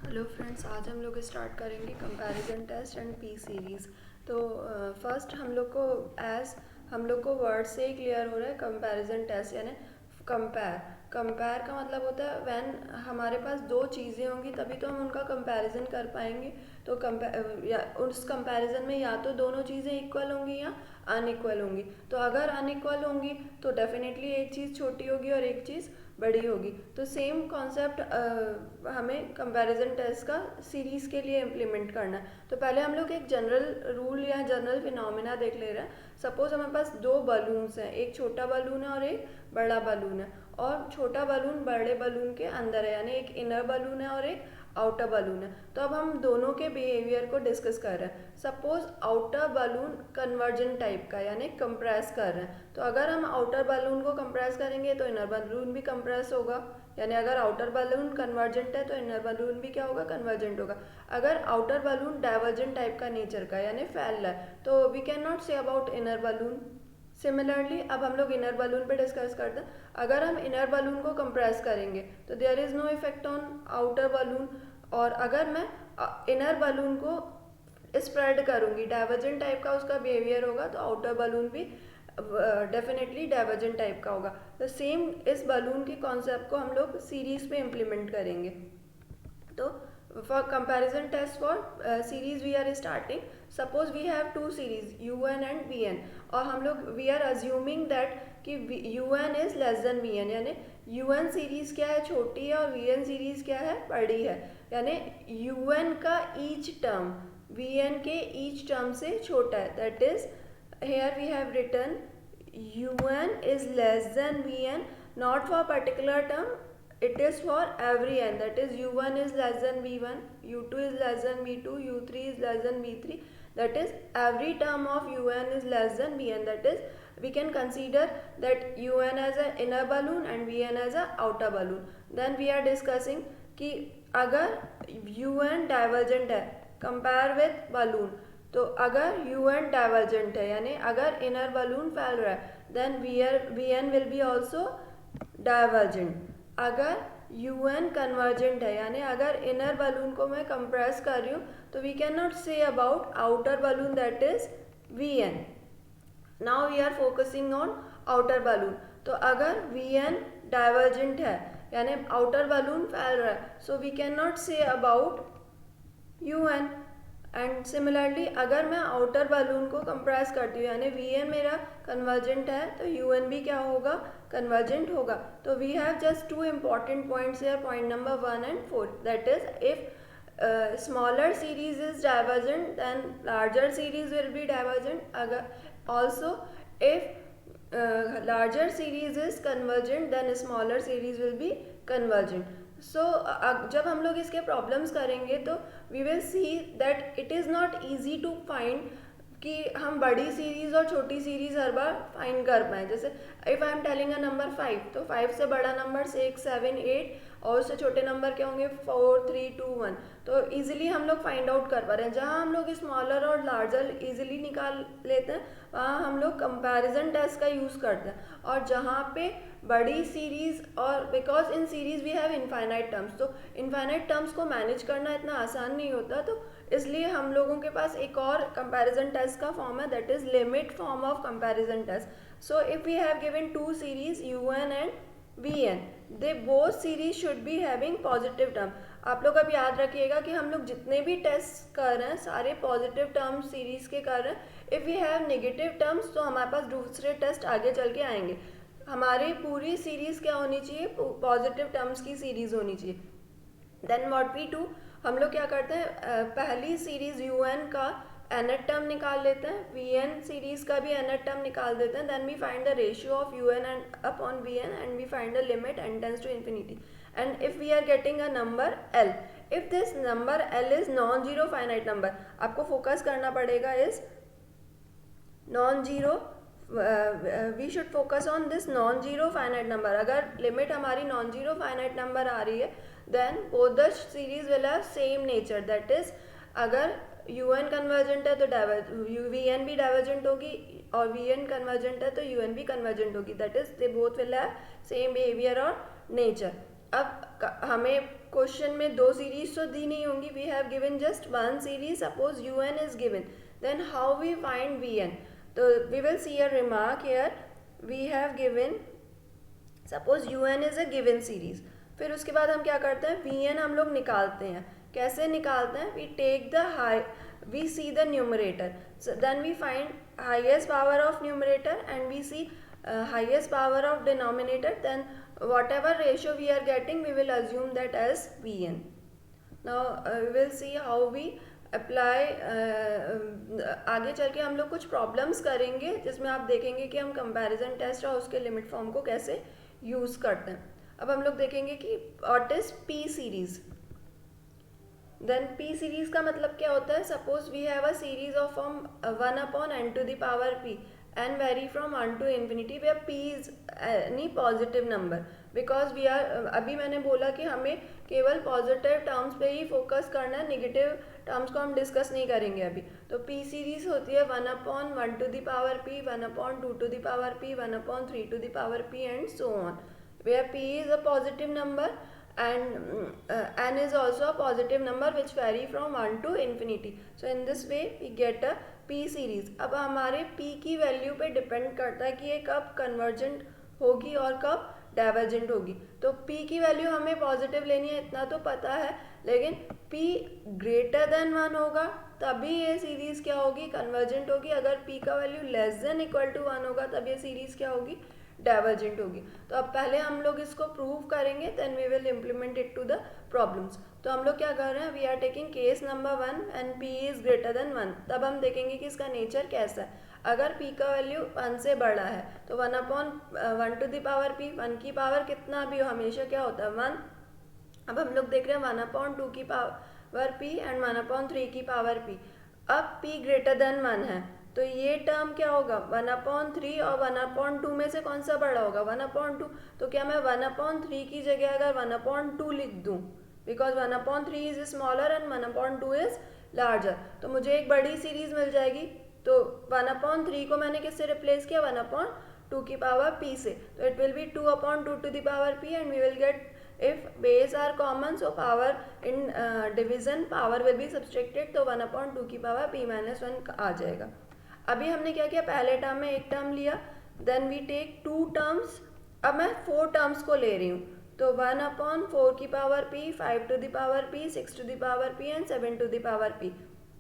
Hello friends, आज हम लोग स्टार्ट करेंगे comparison test and P series. तो फर्स्ट हम लोग को वर्ड से ही क्लियर हो रहा है कंपैरिजन टेस्ट यानी कंपेयर। कंपेयर का मतलब होता है व्हेन हमारे पास दो चीज़ें होंगी तभी तो हम उनका कंपैरिजन कर पाएंगे। तो उस कंपैरिजन में या तो दोनों चीज़ें इक्वल होंगी या अनइक्वल होंगी। तो अगर अनइक्वल होंगी तो डेफिनेटली एक चीज़ छोटी होगी और एक चीज़ बड़ी होगी। तो सेम कॉन्सेप्ट हमें कंपैरिजन टेस्ट का सीरीज़ के लिए इम्प्लीमेंट करना है। तो पहले हम लोग एक जनरल रूल या जनरल फिनोमिना देख ले रहे हैं। सपोज हमारे पास दो बलून्स हैं, एक छोटा बलून है और एक बड़ा बलून है, और छोटा बलून बड़े बलून के अंदर है, यानी एक इनर बलून है और एक आउटर बलून है। तो अब हम दोनों के बिहेवियर को डिस्कस कर रहे हैं। Suppose outer balloon conversion type का यानी कंप्रेस कर रहे हैं, तो अगर हम आउटर बलून को कंप्रेस करेंगे तो इनर बलून भी कंप्रेस होगा। यानी अगर आउटर बलून कन्वर्जेंट है तो इनर बलून भी क्या होगा, कन्वर्जेंट होगा। अगर आउटर बलून डाइवर्जेंट टाइप का नेचर का यानी फैल रहा है तो we can not say about inner balloon. Similarly अब हम लोग इनर बलून पे डिस्कस करते हैं। अगर हम इनर बलून को कंप्रेस करेंगे तो there is no effect on outer balloon, और अगर मैं इनर बलून को स्प्रेड करूंगी, डाइवर्जेंट टाइप का उसका बिहेवियर होगा, तो आउटर बलून भी डेफिनेटली डाइवर्जेंट टाइप का होगा। तो सेम इस बलून के कॉन्सेप्ट को हम लोग सीरीज पे इम्प्लीमेंट करेंगे। तो for comparison test for series we are starting. Suppose we have two series un and vn, और हम लोग we are assuming that कि un is less than vn, यानी un सीरीज क्या है, छोटी है, और vn सीरीज क्या है, बड़ी है। यानी un का ईच टर्म vn के ईच टर्म से छोटा है। That is here we have written un is less than vn not for particular term, it is for every n, that is u1 is less than v1, u2 is less than v2, u3 is less than v3, that is every term of un is less than vn, that is we can consider that un as an inner balloon and vn as an outer balloon. Then we are discussing कि अगर un divergent है compare with balloon, तो अगर un divergent है यानी अगर inner balloon फैल रहा है then vn will be also divergent. अगर un कन्वर्जेंट है यानी अगर इनर बलून को मैं कंप्रेस कर रही हूँ तो we can not say about outer balloon, that is vn। Now we are focusing on outer balloon. तो अगर vn डाइवर्जेंट है यानी आउटर बलून फैल रहा है, so we can not say about un। And similarly अगर मैं आउटर बलून को कंप्रेस करती हूँ यानी vn मेरा कन्वर्जेंट है तो un भी क्या होगा, कन्वर्जेंट होगा। तो we have just two important points here, point number 1 and 4, that is if smaller series is divergent then larger series will be divergent. अगर also if larger series is convergent then smaller series will be convergent. So जब हम लोग इसके problems करेंगे तो we will see that it is not easy to find कि हम बड़ी सीरीज और छोटी सीरीज हर बार फाइंड कर पाएँ। जैसे if I am telling a number 5, तो 5 से बड़ा नंबर 6, 7, 8 और उससे छोटे नंबर क्या होंगे 4, 3, 2, 1। तो इजीली हम लोग फाइंड आउट कर पा रहे हैं। जहाँ हम लोग स्मॉलर और लार्जर इजीली निकाल लेते हैं वहाँ हम लोग कंपैरिजन टेस्ट का यूज़ करते हैं। और जहाँ पे बड़ी सीरीज, और because in series we have infinite terms, तो इनफाइनाइट टर्म्स को मैनेज करना इतना आसान नहीं होता, तो इसलिए हम लोगों के पास एक और कंपैरिजन टेस्ट का फॉर्म है, that is limit form of comparison test. So if we have given two series un and vn, they both series should be having positive term. आप लोग अब याद रखिएगा कि हम लोग जितने भी टेस्ट कर रहे हैं सारे पॉजिटिव टर्म सीरीज के कर रहे हैं। If we have negative terms तो हमारे पास दूसरे टेस्ट आगे चल के आएंगे। हमारी पूरी सीरीज क्या होनी चाहिए, पॉजिटिव टर्म्स की सीरीज होनी चाहिए। देन व्हाट वी डू, हम लोग क्या करते हैं, पहली सीरीज un का nth टर्म निकाल लेते हैं, vn सीरीज का भी nth टर्म निकाल देते हैं। Then we find the ratio of un and upon vn and we find the limit n tends to infinity. And if we are getting a number l, if this number l is non zero finite number, आपको focus करना पड़ेगा इस non zero, we should focus on this non zero finite number. अगर limit हमारी non zero finite number आ रही है then both the series will have same nature, that is अगर un कन्वर्जेंट है तो vn भी डाइवर्जेंट होगी, और vn कन्वर्जेंट है तो un भी कन्वर्जेंट होगी, that is they both will have same behaviour और नेचर। अब हमें क्वेश्चन में दो सीरीज तो दी नहीं होंगी, we have given just one series, suppose u n is given, then how we find v n. तो we will see a remark here, we have given suppose u n is a given series. फिर उसके बाद हम क्या करते हैं, V N हम लोग निकालते हैं. कैसे निकालते हैं, we take the high, we see the numerator, so then we find highest power of numerator and we see highest power of denominator, then whatever ratio we are getting we will assume that as vn. Now we will see how we apply आगे चल के हम लोग कुछ problems करेंगे जिसमें आप देखेंगे कि हम कंपैरिजन टेस्ट और उसके लिमिट फॉर्म को कैसे यूज़ करते हैं. अब हम लोग देखेंगे कि what is P series. Then P series का मतलब क्या होता है, suppose we have a series of form 1 upon n to the power p and vary from 1 to infinity where p is any positive number, because we are, अभी मैंने बोला कि हमें केवल पॉजिटिव टर्म्स पे ही फोकस करना है, नेगेटिव टर्म्स को हम डिस्कस नहीं करेंगे अभी. तो पी सीरीज होती है 1 upon 1 to the power p, 1 upon 2 to the power p, 1 upon 3 to the power p and so on, where p is a positive number and n is also a positive number which vary from 1 to infinity. So in this way we get a p series. अब हमारे p की value पे depend करता है कि ये कब convergent होगी और कब डाइवर्जेंट होगी. तो p की वैल्यू हमें पॉजिटिव लेनी है, इतना तो पता है, लेकिन p ग्रेटर देन 1 होगा तभी ये सीरीज क्या होगी, कन्वर्जेंट होगी. अगर p का value less than equal to 1 होगा तब ये सीरीज क्या होगी, डाइवर्जेंट होगी. तो अब पहले हम लोग इसको प्रूव करेंगे, then we will implement it to the problems. तो हम लोग क्या कर रहे हैं, we are taking case number 1 and p is greater than 1. तब हम देखेंगे कि इसका नेचर कैसा है. अगर p का वैल्यू 1 से बड़ा है तो 1 upon 1 to the power p, 1 की पावर कितना भी हो हमेशा क्या होता है 1. अब हम लोग देख रहे हैं 1 अपॉन 2 की पावर p एंड 1 अपॉन 3 की पावर p. अब p ग्रेटर देन 1 है तो ये टर्म क्या होगा 1 अपॉन 3 और 1 अपॉन 2 में से कौन सा बड़ा होगा 1 अपॉन 2. तो क्या मैं 1 अपॉन 3 की जगह अगर 1 अपॉन 2 लिख दूँ, because 1 upon 3 is smaller and 1 upon 2 is larger, तो मुझे एक बड़ी सीरीज मिल जाएगी. तो 1 अपॉन 3 को मैंने किससे रिप्लेस किया 1 अपॉन 2 की पावर p से, तो it will be 2 upon 2 to the power p and we will get, if base are common so power in division power will be subtracted, तो 1 upon 2 की पावर p minus 1 आ जाएगा. अभी हमने क्या किया, पहले टर्म में एक टर्म लिया, देन वी टेक 2 टर्म्स. अब मैं 4 टर्म्स को ले रही हूँ, तो 1 अपॉन 4 की power p, 5 to the power p, 6 to the power p and 7 to the power p.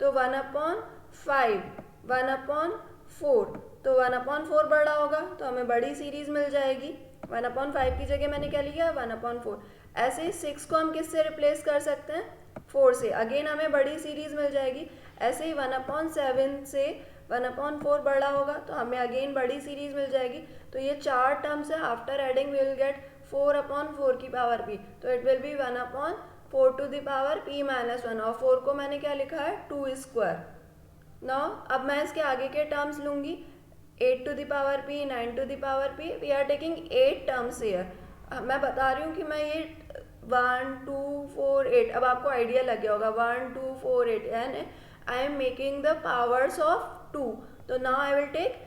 तो 1 अपॉन 5, 1 अपॉन 4, तो 1 अपॉन 4 बड़ा होगा तो हमें बड़ी सीरीज मिल जाएगी. 1 अपॉन 5 की जगह मैंने क्या लिया 1 अपॉन 4. ऐसे ही 6 को हम किससे रिप्लेस कर सकते हैं 4 से, अगेन हमें बड़ी सीरीज मिल जाएगी. ऐसे ही 1 अपॉन 7 से 1 अपॉन 4 बड़ा होगा तो हमें अगेन बड़ी सीरीज मिल जाएगी. तो ये 4 टर्म्स है, after adding we will get 4 upon 4 की पावर p, तो it will be 1 upon 4 to the power p minus 1, और 4 को मैंने क्या लिखा है 2 स्क्वायर. नाउ अब मैं इसके आगे के टर्म्स लूँगी, 8 to the power p, 9 to the power p, we are taking 8 terms here. मैं बता रही हूँ कि मैं ये 1 2 4 8, अब आपको आइडिया लग गया होगा 1 2 4 8 and I am making the powers of 2. तो now I will take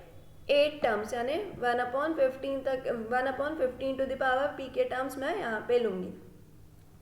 8 terms, यानी 1 अपॉन 15 तक, 1 upon 15 to the power p के टर्म्स मैं यहाँ पे लूँगी.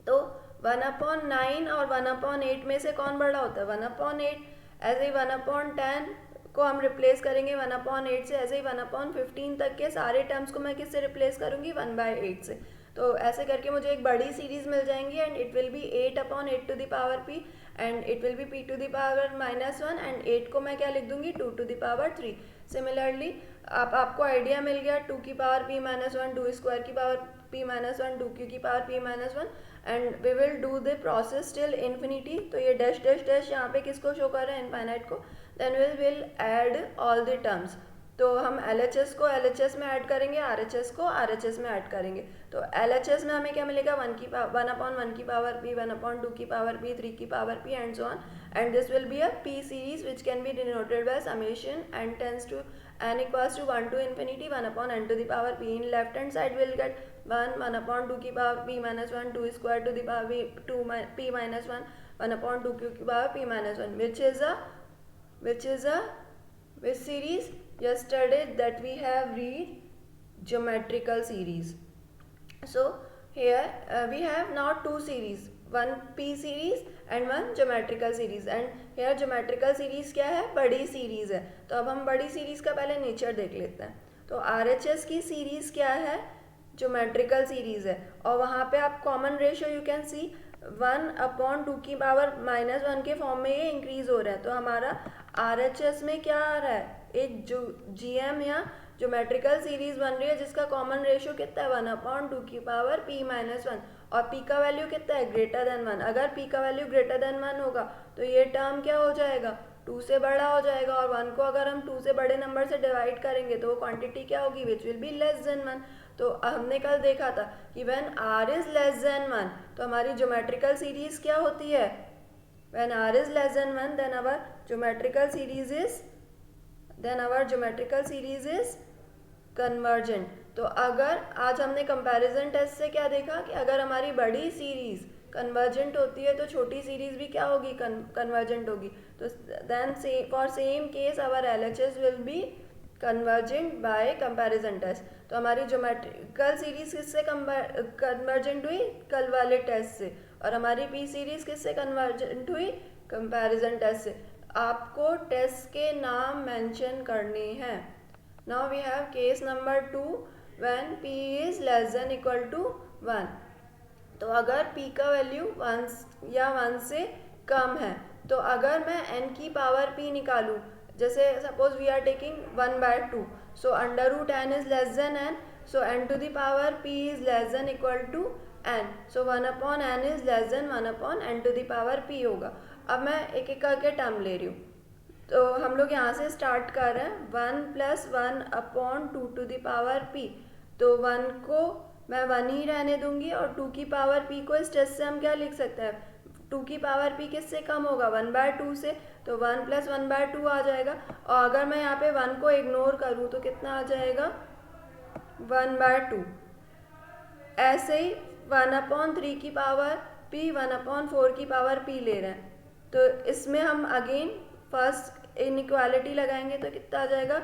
तो 1 अपॉन 9 और 1 अपॉन 8 में से कौन बड़ा होता है 1 अपॉन 8. ऐसे ही 1 अपॉन 10 को हम रिप्लेस करेंगे 1 अपॉन 8 से. ऐसे ही 1 अपॉन 15 तक के सारे टर्म्स को मैं किससे रिप्लेस करूँगी 1/8 से. तो ऐसे करके मुझे एक बड़ी सीरीज मिल जाएंगी and it will be 8 upon 8 to the power p and it will be p to the power minus 1 and 8 को मैं क्या लिख दूंगी 2 टू द पावर 3. सिमिलरली आपको आइडिया मिल गया 2 की पावर p माइनस 1, 2 स्क्वायर की पावर p माइनस 1, 2q की power p minus 1 and we will do the process till infinity. तो ये डैश डैश डैश यहाँ पे किसको शो कर रहे हैं इनफाइनाइट को. Then will add all the terms. तो हम LHS को LHS में ऐड करेंगे, RHS को RHS में ऐड करेंगे. तो LHS में हमें क्या मिलेगा 1 अपॉन 1 की पावर p, 1 अपॉन 2 की पावर p, 3 की power p and so on, and this will be a p series which can be denoted by summation n tends to n equals to 1 to infinity 1 upon n to the power p. In left hand side will get 1 upon 2 की power p minus 1, 2 square to the power 2 p minus 1, 1 upon 2q की power p minus 1, which is a which series yesterday that we have read geometrical series. So here we have now two series, one p series and one geometrical series, and here geometrical series क्या है, बड़ी series है। तो अब हम बड़ी series का पहले नेचर देख लेते हैं। तो RHS की सीरीज क्या है, ज्योमेट्रिकल सीरीज है, और वहाँ पे आप common ratio you can see 1/2 की पावर -1 के फॉर्म में ये इंक्रीज हो रहा है। तो हमारा RHS में क्या आ रहा है, एक जो GM या ज्योमेट्रिकल सीरीज बन रही है जिसका कॉमन रेशियो कितना है, 1/2 की पावर p-1, और p का वैल्यू कितना है, ग्रेटर देन 1। अगर p का वैल्यू ग्रेटर देन 1 होगा तो ये टर्म क्या हो जाएगा, 2 से बड़ा हो जाएगा, और 1 को अगर हम 2 से बड़े नंबर से डिवाइड करेंगे तो वो क्वांटिटी क्या होगी, which will be less than 1। तो हमने कल देखा था कि when r is less than 1 तो हमारी ज्योमेट्रिकल सीरीज क्या होती है, when r is less than 1 then our geometrical series is convergent. तो अगर आज हमने कंपैरिजन टेस्ट से क्या देखा कि अगर हमारी बड़ी सीरीज कन्वर्जेंट होती है तो छोटी सीरीज भी क्या होगी, कन्वर्जेंट होगी। तो then for same case our LHS will be convergent by comparison test. तो हमारी ज्योमेट्रिकल सीरीज किससे कन्वर्जेंट हुई, कल वाले टेस्ट से, और हमारी पी सीरीज किससे कन्वर्जेंट हुई, कंपैरिजन टेस्ट से। आपको टेस्ट के नाम मेंशन करने हैं। Now we have case number 2 when p is less than equal to 1। तो अगर p का वैल्यू 1 या 1 से कम है, तो अगर मैं n की पावर p निकालूँ, जैसे suppose we are taking 1/2, so √n is less than n, so n to the power p is less than equal to n, so 1/n is less then 1/n to the power p होगा। अब मैं एक एक करके term ले रही हूँ। तो हम लोग यहाँ से स्टार्ट कर रहे हैं 1 + 1/2 to the power p। तो 1 को मैं 1 ही रहने दूंगी, और 2 की पावर p को इस टेस्ट से हम क्या लिख सकते हैं, 2 की पावर p किससे कम होगा, 1/2 से, तो 1 + 1/2 आ जाएगा। और अगर मैं यहाँ पे 1 को इग्नोर करूँ तो कितना आ जाएगा, 1/2। ऐसे ही 1/3 की पावर p, 1/4 की पावर p ले रहे हैं। तो इसमें हम अगेन फर्स्ट इनइक्वालिटी लगाएंगे तो कितना आ जाएगा,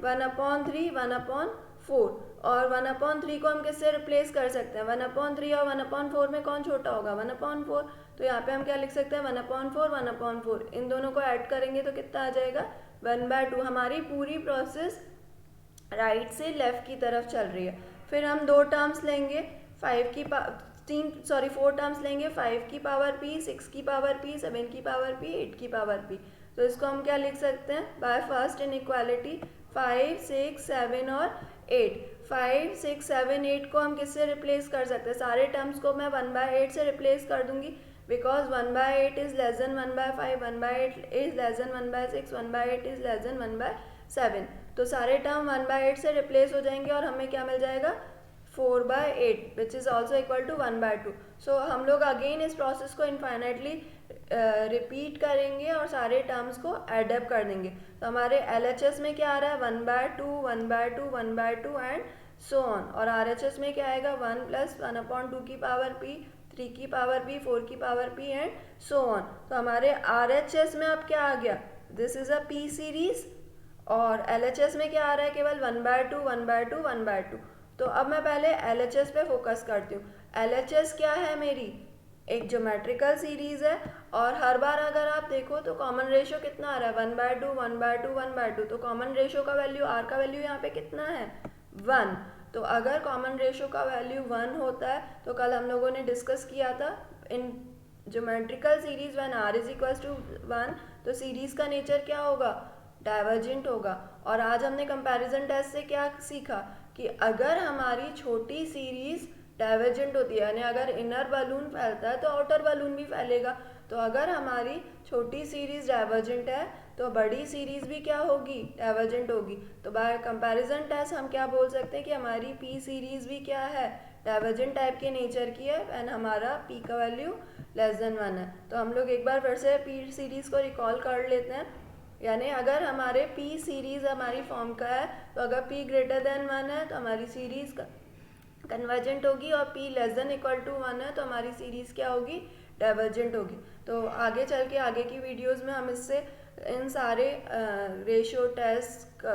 1/3 1/4, और 1/3 को हम किससे रिप्लेस कर सकते हैं, 1/3 और 1/4 में कौन छोटा होगा, 1/4। तो यहाँ पे हम क्या लिख सकते हैं, 1/4 1/4, इन दोनों को ऐड करेंगे तो कितना आ जाएगा, 1/2। हमारी पूरी प्रोसेस राइट से लेफ्ट की तरफ चल रही है। फिर हम 2 टर्म्स लेंगे, 4 टर्म्स लेंगे, 5 की पावर p, 6 की पावर p, 7 की पावर p, 8 की पावर p। तो इसको हम क्या लिख सकते हैं, बाय फर्स्ट इनइक्वालिटी 5 6 7 और 8। 5 6 7 8 को हम किससे रिप्लेस कर सकते हैं, सारे टर्म्स को मैं 1/8 से रिप्लेस कर दूंगी, because 1/8 is less then 1/5, 1/8 is less then 1/6, 1/8 is less then 1/7। तो सारे टर्म 1/8 से रिप्लेस हो जाएंगे और हमें क्या मिल जाएगा, 4/8 which is also equal to 1/2। So हम लोग अगेन इस प्रोसेस को इनफाइनाइटली रिपीट करेंगे और सारे टर्म्स को एडअप कर देंगे। तो हमारे LHS में क्या आ रहा है, 1/2 1/2 1/2 एंड सो ऑन, और RHS में क्या आएगा, 1 + 1/2 की पावर p, 3 की पावर p, 4 की power p and so on. तो हमारे RHS में अब क्या आ गया, this is a p series, और LHS में क्या आ रहा है, केवल 1/2 1/2 1/2। तो अब मैं पहले LHS पे फोकस करती हूँ। LHS क्या है, मेरी एक ज्योमेट्रिकल सीरीज है, और हर बार अगर आप देखो तो कॉमन रेशियो कितना आ रहा है, 1/2 1/2 1/2। तो कॉमन रेशियो का वैल्यू, r का वैल्यू यहाँ पे कितना है, 1। तो अगर कॉमन रेशियो का वैल्यू 1 होता है तो कल हम लोगों ने डिस्कस किया था in geometrical series when r is equal to 1, तो सीरीज का नेचर क्या होगा, डाइवर्जेंट होगा। और आज हमने कंपैरिजन टेस्ट से क्या सीखा कि अगर हमारी छोटी सीरीज डाइवर्जेंट होती है, यानी अगर इनर बलून फैलता है तो आउटर बलून भी फैलेगा। तो अगर हमारी छोटी सीरीज डाइवर्जेंट है तो बड़ी सीरीज भी क्या होगी, डाइवर्जेंट होगी। तो बाय कंपैरिजन टेस्ट हम क्या बोल सकते हैं कि हमारी पी सीरीज भी क्या है, डाइवर्जेंट टाइप के नेचर की है, एंड हमारा पी का वैल्यू लेस देन 1 है। तो हम लोग एक बार फिर से पी सीरीज को रिकॉल कर लेते हैं। यानी अगर हमारे पी सीरीज हमारी फॉर्म का है, तो अगर पी ग्रेटर देन 1 है तो हमारी सीरीज कन्वर्जेंट होगी, और p less than equal to 1 है तो हमारी सीरीज क्या होगी, डाइवर्जेंट होगी। तो आगे चल के आगे की वीडियोस में हम इससे इन सारे रेशियो टेस्ट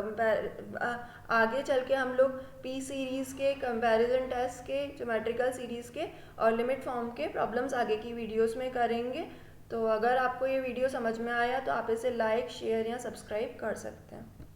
आगे चल के हम लोग पी सीरीज़ के, कंपैरिजन टेस्ट के, ज्योमेट्रिकल सीरीज़ के और लिमिट फॉर्म के प्रॉब्लम्स आगे की वीडियोस में करेंगे। तो अगर आपको ये वीडियो समझ में आया तो आप इसे लाइक, शेयर या सब्सक्राइब कर सकते हैं।